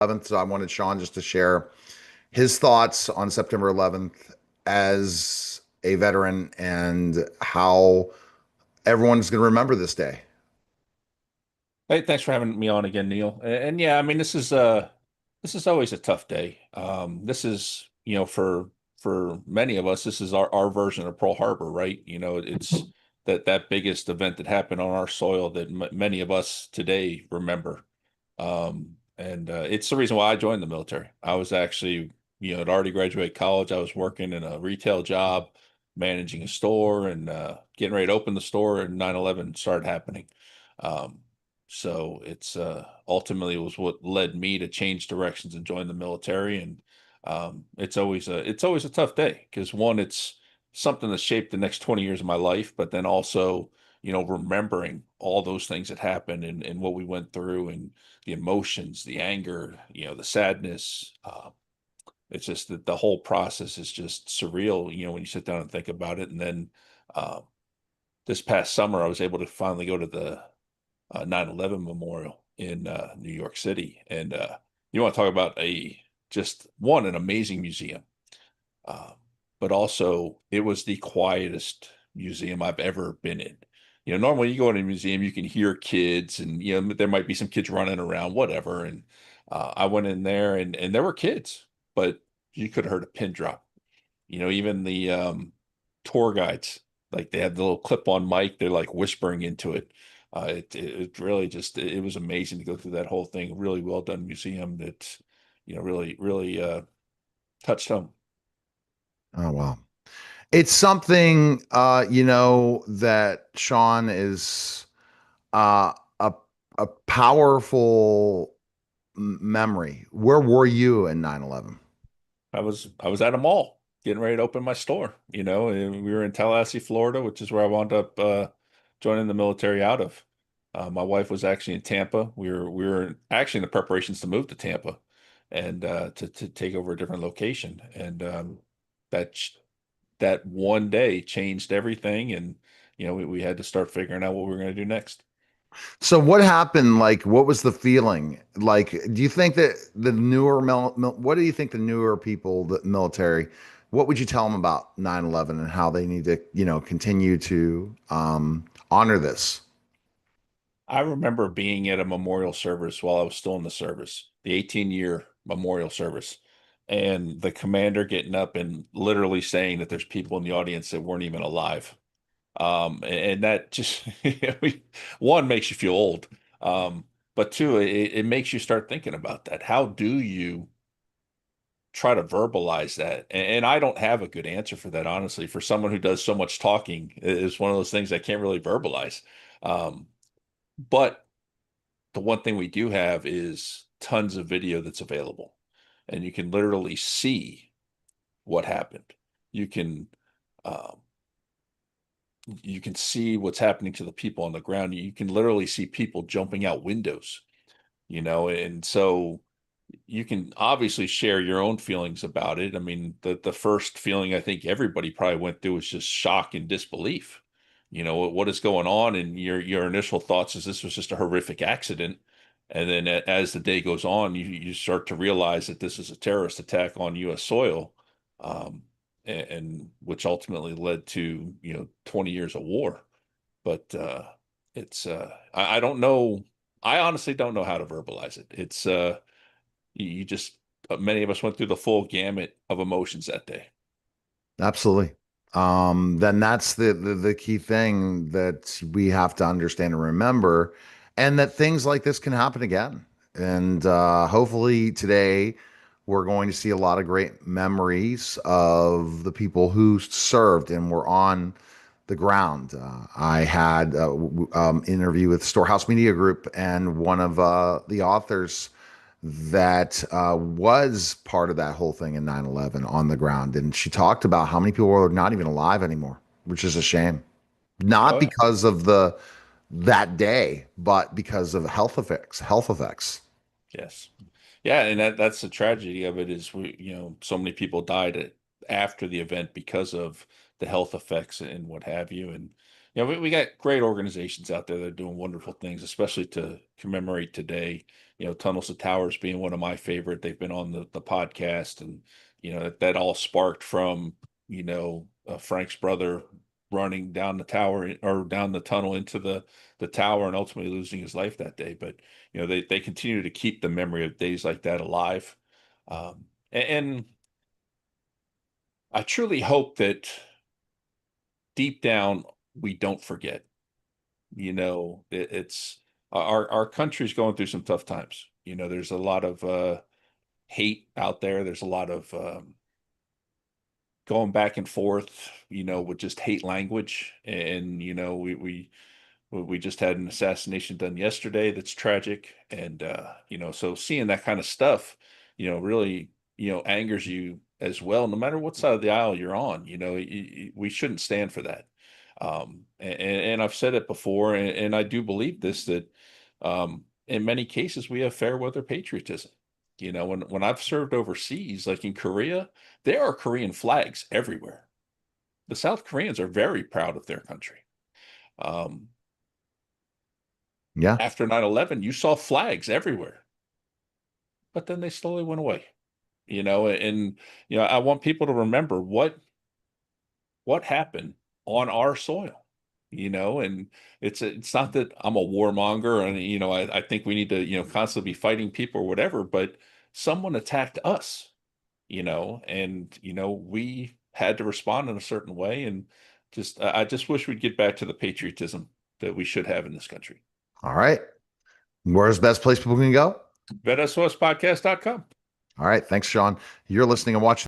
11th, so I wanted Shawn just to share his thoughts on September 11th as a veteran and how everyone's going to remember this day. Hey, thanks for having me on again, Neil. And yeah, I mean, this is always a tough day. This is, for many of us, this is our version of Pearl Harbor, right? It's that biggest event that happened on our soil that m many of us today remember. And it's the reason why I joined the military. I was actually, had already graduated college. I was working in a retail job, managing a store and getting ready to open the store, and 9/11 started happening. Um, so it's ultimately was what led me to change directions and join the military. And it's always a tough day because one, it's something that shaped the next 20 years of my life, but then also, remembering all those things that happened and what we went through and the emotions, the anger, the sadness. It's just that the whole process is just surreal, when you sit down and think about it. And then uh, this past summer, I was able to finally go to the 9/11 memorial in New York City. And you want to talk about an amazing museum, uh, but also it was the quietest museum I've ever been in. Normally you go in a museum, you can hear kids and, there might be some kids running around, whatever. And I went in there and there were kids, but you could have heard a pin drop. Even the tour guides, like they had the little clip-on mic, they're like whispering into it. It really just it was amazing to go through that whole thing. Really well done museum that, really touched home. Oh, wow. It's something, that Shawn is uh, a, a powerful memory. Where were you in 9/11? I was at a mall getting ready to open my store, and we were in Tallahassee, Florida, which is where I wound up joining the military out of. My wife was actually in Tampa. We were actually in the preparations to move to Tampa and to take over a different location. And that ch- that one day changed everything, and we had to start figuring out what we were going to do next. So what happened? Like, what was the feeling? Like, do you think that the what do you think the newer people, the military, what would you tell them about 9/11 and how they need to, continue to honor this? I remember being at a memorial service while I was still in the service, the 18-year memorial service, and the commander getting up and literally saying that there's people in the audience that weren't even alive. And that just one makes you feel old. But two, it makes you start thinking about that. How do you try to verbalize that? And I don't have a good answer for that, honestly. For someone who does so much talking, it's one of those things I can't really verbalize. But the one thing we do have is tons of video that's available, and you can literally see what happened. You can um, you can see what's happening to the people on the ground. You can literally see people jumping out windows, and so you can obviously share your own feelings about it. I mean, the first feeling I think everybody probably went through was just shock and disbelief. What is going on, and your initial thoughts is this was just a horrific accident, and then as the day goes on, you start to realize that this is a terrorist attack on U.S. soil, and which ultimately led to 20 years of war. But it's I don't know. I honestly don't know how to verbalize it. It's you just many of us went through the full gamut of emotions that day. Absolutely. Then that's the key thing that we have to understand and remember, and that things like this can happen again. And hopefully today we're going to see a lot of great memories of the people who served and were on the ground. I had interview with Storehouse Media Group, and one of the authors that was part of that whole thing in 9/11 on the ground. And she talked about how many people are not even alive anymore, which is a shame. Not Oh yeah, because of the that day, but because of health effects, health effects. yes, yeah, and that's the tragedy of it is so many people died after the event because of the health effects and what have you. And we got great organizations out there that are doing wonderful things, especially to commemorate today. Tunnels to Towers being one of my favorite. They've been on the podcast, and that all sparked from Frank's brother running down the tower or down the tunnel into the tower and ultimately losing his life that day. But they continue to keep the memory of days like that alive. And I truly hope that deep down we don't forget. It's our country's going through some tough times. There's a lot of hate out there. There's a lot of going back and forth, with just hate language. And we just had an assassination done yesterday that's tragic. And so seeing that kind of stuff, really, angers you as well, no matter what side of the aisle you're on. We shouldn't stand for that. And I've said it before, and I do believe this, that in many cases we have fair weather patriotism. When I've served overseas, like in Korea, there are Korean flags everywhere. The South Koreans are very proud of their country. Um, Yeah. After 9/11, you saw flags everywhere, but then they slowly went away. And I want people to remember what happened on our soil. And it's not that I'm a warmonger, and I think we need to constantly be fighting people or whatever, but someone attacked us, and we had to respond in a certain way. And I just wish we'd get back to the patriotism that we should have in this country. All right. Where's the best place people can go? VET SOS podcast.com. All right. Thanks, Shawn. You're listening and watching.